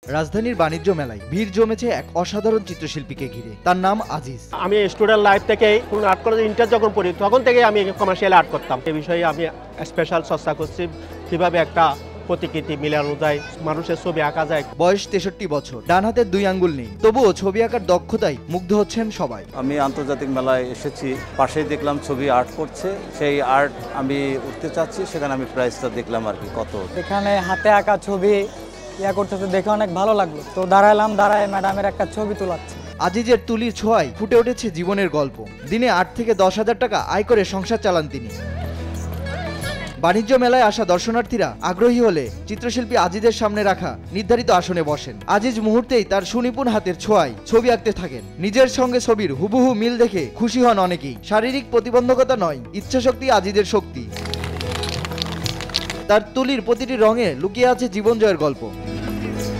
রাজধানীর বাণিজ্য মেলায় ভিড় জমেছে এক অসাধারণ চিত্রশিল্পীকে ঘিরে। তার নাম আজিজ। আমি স্টুডেন্ট লাইফ থেকে আর্ট কলেজে ইন্টার যখন পড়ি তখন থেকে আমি কমার্শিয়াল আর্ট করতাম। এই বিষয়ে আমি স্পেশাল চর্চা করছি কিভাবে একটা প্রতিকৃতি মিলানো যায়, মানুষের ছবি আঁকা যায়। বয়স 63 বছর, ডান হাতের 2 আঙ্গুল নেই, তবুও ছবি আঁকার দক্ষতায় মুগ্ধ হচ্ছেন সবাই। আমি আন্তর্জাতিক মেলায় এসেছি, পাশেই দেখলাম ছবি আর্ট করছে, সেই আর্ট আমি উঠতে চাচ্ছি, সেখানে আমি প্রাইসটা দেখলাম আর কি কত। এখানে হাতে আঁকা ছবি করতেছে দেখে অনেক ভালো লাগলো, তো দাঁড়ায় ম্যাডামের একটা ছবি তোলাচ্ছে। আজিজের তুলির ছোঁয়ায় ফুটে উঠেছে জীবনের গল্প। দিনে 8 থেকে 10,000 টাকা আয় করে সংসার চালান তিনি। বাণিজ্য মেলায় আসা দর্শনার্থীরা আগ্রহী হলে চিত্রশিল্পী আজিজের সামনে রাখা নির্ধারিত আসনে বসেন। আজিজ মুহূর্তেই তার সুনিপুণ হাতের ছোঁয়ায় ছবি আঁকতে থাকেন। নিজের সঙ্গে ছবির হুবহু মিল দেখে খুশি হন অনেকেই। শারীরিক প্রতিবন্ধকতা নয়, ইচ্ছাশক্তি আজিজের শক্তি। তার তুলির প্রতিটি রঙে লুকিয়ে আছে জীবন জয়ের গল্প।